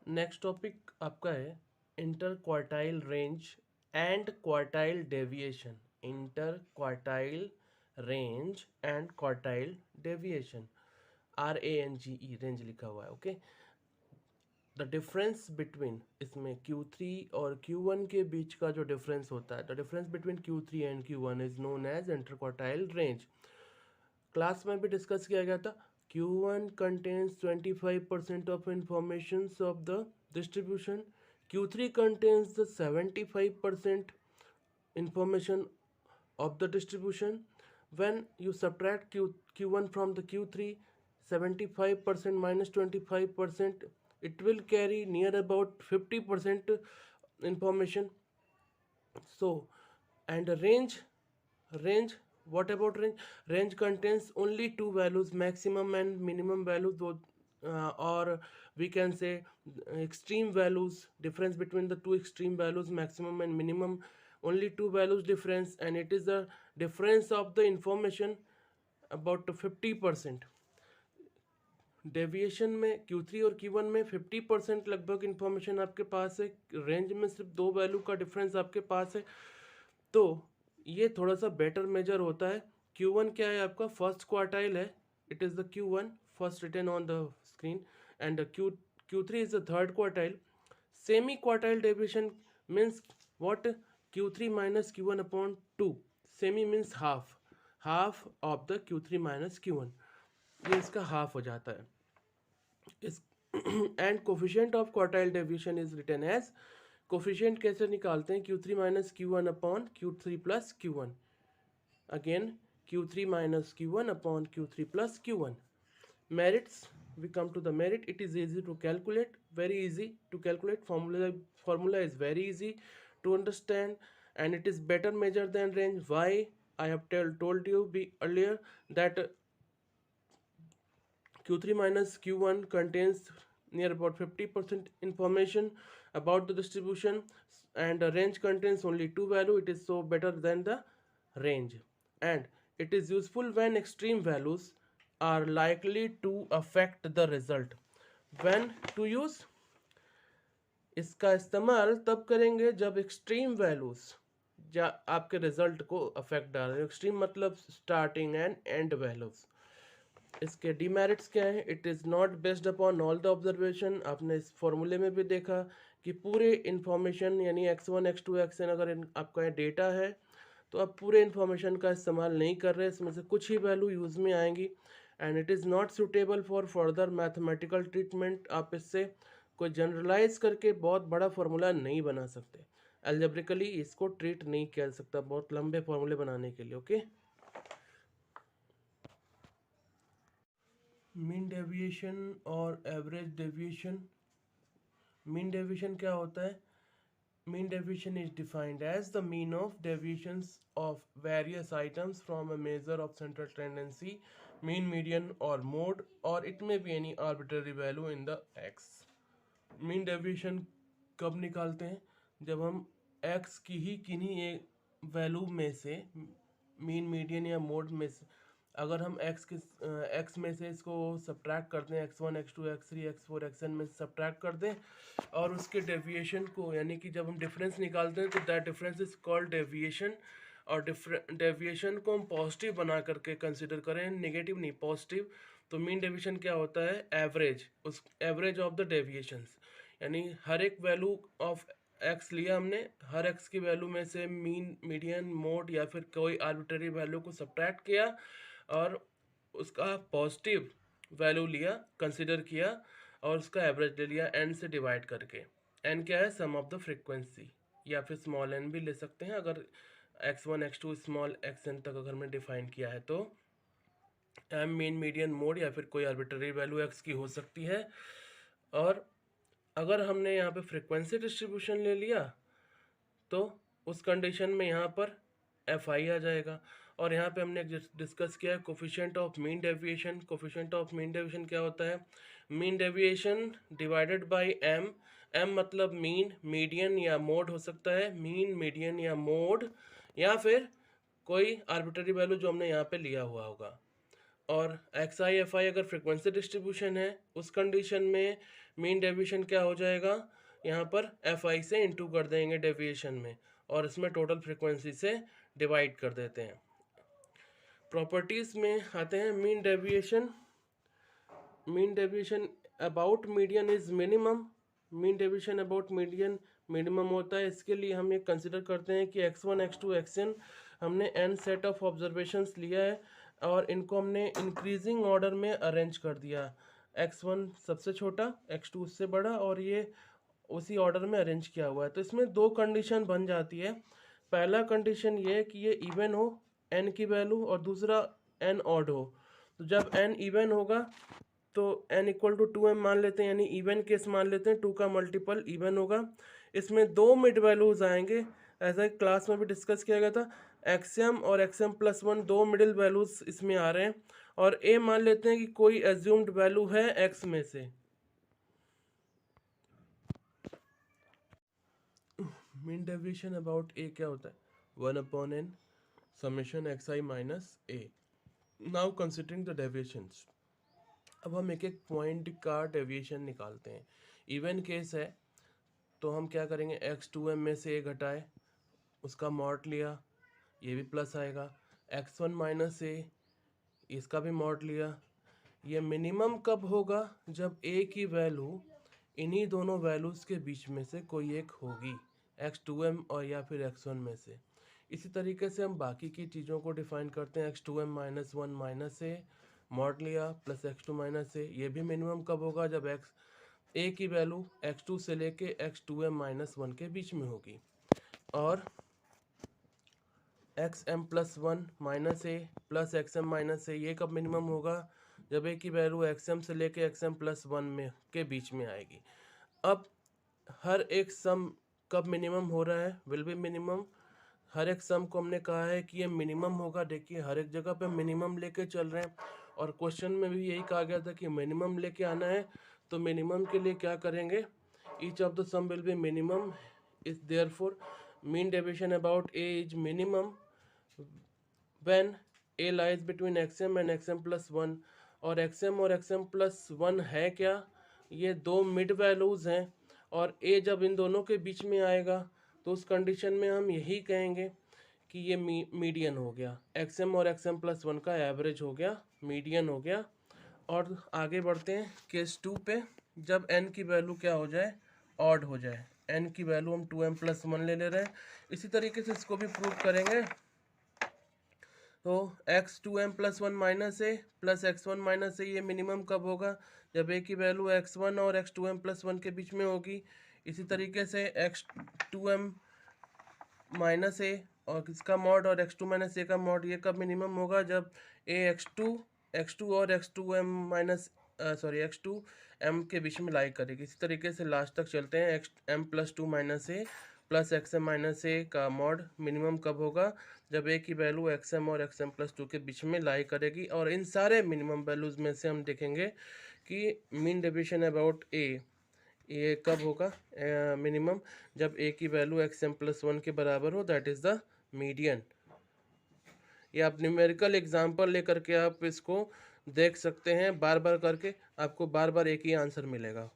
Next topic आपका है inter quartile range and quartile deviation. Inter quartile range and quartile deviation, RANGE, range लिखा हुआ है। Okay, the difference between, इसमें Q3 और Q1 के बीच का जो डिफरेंस होता है, the difference between Q3 and Q1 is known as inter quartile range. Class में भी डिस्कस किया गया था। Q1 contains 25% of informations of the distribution. Q3 contains the 75% information of the distribution. When you subtract Q1 from the Q3, 75% minus 25%, it will carry near about 50% information. So, and the range, what about range contains only two values, maximum and minimum values, or we can say extreme values, difference between the two extreme values, maximum and minimum, only two values difference, and it is the difference of the information about 50%। Deviation में Q3 और Q1 में 50% लगभग information आपके पास है, range में सिर्फ दो value का डिफरेंस आपके पास है। तो ये थोड़ा सा बेटर मेजर होता है। Q1 क्या है आपका, फर्स्ट क्वार्टाइल है, it is the Q1 first written on the screen, and Q3 is the third quartile. Semi quartile deviation means what, Q3 minus Q1 upon 2। Semi means half of the Q3 minus Q1, ये इसका half हो जाता है इस and coefficient of quartile deviation is written as, coefficient कैसे निकालते हैं, Q3 minus Q1 upon Q3 plus Q1, again Q3 minus Q1 upon Q3 plus Q1। merits, we come to the merit, it is easy to calculate, very easy to calculate, formula is very easy to understand, and it is better measure than range. Why? I have told you earlier that Q3 minus Q1 contains near about 50% information about the distribution, and the range contains only two value, it is so better than the range, and it is useful when extreme values are likely to affect the result. When to use, इसका इस्तेमाल तब करेंगे जब extreme values आपके result को affect डाल रहे हैं। एक्सट्रीम मतलब स्टार्टिंग एंड एंड वैल्यूज। इसके डीमेरिट्स क्या है, it is not based upon all the observation. आपने इस फॉर्मूले में भी देखा कि पूरे इन्फॉर्मेशन यानी x1 x2 xn अगर आपका डेटा है तो आप पूरे इन्फॉर्मेशन का इस्तेमाल नहीं कर रहे, इसमें से कुछ ही वैल्यू यूज़ में आएंगी, and it is not suitable for further mathematical treatment. आप इससे कोई जनरलाइज करके बहुत बड़ा फार्मूला नहीं बना सकते, एल्जेब्रिकली इसको ट्रीट नहीं किया जा सकता बहुत लंबे फार्मूले बनाने के लिए। ओके, मीन डेविएशन और एवरेज डेविएशन। मीन डेविएशन क्या होता है, mean deviation is defined as the mean of deviations of various items from a measure of central tendency, mean, median or mode, or it may be any arbitrary value in the x। mean deviation कब निकालते हैं, जब हम x की ही किन्हीं एक value में से, मीन, मीडियन या मोड में से, अगर हम x में से इसको सब्ट्रैक्ट करते हैं, x1 x2 x3 x4 xn में सब्ट्रैक्ट कर दें, और उसके डेविएशन को, यानी कि जब हम डिफरेंस निकालते हैं तो that difference is called deviation, और डेविएशन को हम पॉजिटिव बना करके कंसिडर करें, नेगेटिव नहीं पॉजिटिव, तो मीन डेविएशन क्या होता है, एवरेज, उस एवरेज ऑफ द डेविएशंस, यानी हर एक वैल्यू ऑफ एक्स लिया हमने, हर एक्स की वैल्यू में से मीन, मीडियन, मोड या फिर कोई आर्बिट्ररी वैल्यू को सब्ट्रैक्ट किया और उसका पॉजिटिव वैल्यू लिया, कंसिडर किया, और उसका एवरेज ले लिया एन से डिवाइड करके। एन क्या है, सम ऑफ द फ्रीक्वेंसी, या फिर स्मॉल एन भी ले सकते हैं अगर x1 x2 स्मॉल xn तक अगर हमने डिफाइन किया है तो। एम मीन, मीडियन, मोड या फिर कोई आर्बिट्ररी वैल्यू x की हो सकती है। और अगर हमने यहाँ पे फ्रीक्वेंसी डिस्ट्रीब्यूशन ले लिया तो उस कंडीशन में यहाँ पर एफ आई आ जाएगा। और यहाँ पे हमने डिस्कस किया है coefficient of mean deviation. Coefficient of mean deviation क्या होता है, mean deviation divided by M. M मतलब मीन, मीडियन या मोड हो सकता है, मीन, मीडियन या मोड, या फिर कोई आर्बिट्ररी वैल्यू जो हमने यहाँ पे लिया हुआ होगा। और एक्स आई एफ आई अगर फ्रिक्वेंसी डिस्ट्रीब्यूशन है उस कंडीशन में मीन डेविएशन क्या हो जाएगा, यहाँ पर एफ आई से इंटू कर देंगे डेविएशन में और इसमें टोटल फ्रिक्वेंसी से डिवाइड कर देते हैं। प्रॉपर्टीज़ में आते हैं mean deviation about median is minimum. Mean deviation about median minimum होता है। इसके लिए हम ये कंसिडर करते हैं कि x1 x2 xn हमने n सेट ऑफ ऑब्जर्वेशंस लिया है और इनको हमने इंक्रीजिंग ऑर्डर में अरेंज कर दिया। x1 सबसे छोटा, x2 उससे बड़ा और ये उसी ऑर्डर में अरेंज किया हुआ है। तो इसमें दो कंडीशन बन जाती है। पहला कंडीशन ये है कि ये इवन हो n की वैल्यू और दूसरा n ऑड हो। तो जब n इवन होगा तो n इक्वल टू 2m मान लेते हैं, यानी इवन केस मान लेते हैं, 2 का मल्टीपल इवन होगा। इसमें दो मिड वैल्यूज आएंगे, ऐसा क्लास में भी डिस्कस किया गया था। xm और xm प्लस 1 दो मिडिल वैल्यूज इसमें आ रहे हैं और a मान लेते हैं कि कोई एज्यूम्ड वैल्यू है x में से। मीन डेविएशन अबाउट a क्या होता है, 1/n summation xi minus a। Now considering the deviations, अब हम एक एक पॉइंट का डेविएशन निकालते हैं। इवन केस है तो हम क्या करेंगे, x2m में से a घटाए, उसका मॉड लिया, ये भी प्लस आएगा। x1 माइनस a, इसका भी मॉड लिया। ये मिनिमम कब होगा, जब a की वैल्यू इन्हीं दोनों वैल्यूज़ के बीच में से कोई एक होगी, x2m और या फिर x1 में से। इसी तरीके से हम बाकी की चीज़ों को डिफाइन करते हैं। x2m minus 1 minus a mod लिया प्लस x2 माइनस a, ये भी मिनिमम कब होगा, जब a की वैल्यू x2 से लेके x2m माइनस 1 के बीच में होगी। और xm plus 1 minus a plus xm minus a, ये कब मिनिमम होगा, जब a की वैल्यू xm से लेके xm प्लस 1 में के बीच में आएगी। अब हर एक सम कब मिनिमम हो रहा है, विल बी मिनिमम। हर एक सम को हमने कहा है कि ये मिनिमम होगा। देखिए हर एक जगह पे मिनिमम लेके चल रहे हैं और क्वेश्चन में भी यही कहा गया था कि मिनिमम लेके आना है। तो मिनिमम के लिए क्या करेंगे, each of the sum will be minimum, is therefore mean deviation about a is minimum when a lies between xm and xm plus 1। और xm प्लस 1 है क्या, ये दो मिड वैल्यूज़ हैं और a जब इन दोनों के बीच में आएगा तो उस कंडीशन में हम यही कहेंगे कि ये मीडियन हो गया, xm और xm प्लस 1 का एवरेज हो गया, मीडियन हो गया। और आगे बढ़ते हैं केस 2 पे, जब n की वैल्यू क्या हो जाए, ऑड हो जाए। n की वैल्यू हम 2m प्लस 1 ले रहे हैं। इसी तरीके से इसको भी प्रूव करेंगे। तो x2m plus 1 minus a plus x1 minus a, ये मिनिमम कब होगा, जब a की वैल्यू x1 और x2m प्लस 1 के बीच में होगी। इसी तरीके से x2m माइनस a और इसका मॉड और x2 माइनस a का मॉड, ये कब मिनिमम होगा, जब a x2 और x2m माइनस x2m के बीच में लाई करेगी। इसी तरीके से लास्ट तक चलते हैं। xm plus 2 minus a plus xm minus a का मॉड मिनिमम कब होगा, जब a की वैल्यू xm और xm प्लस 2 के बीच में लाई करेगी। और इन सारे मिनिमम वैल्यूज़ में से हम देखेंगे कि मीन डेविएशन अबाउट a ये कब होगा मिनिमम, जब a की वैल्यू xm प्लस 1 के बराबर हो, दैट इज़ द मीडियन। ये आप न्यूमेरिकल एग्जांपल लेकर के आप इसको देख सकते हैं, बार बार करके आपको बार बार एक ही आंसर मिलेगा।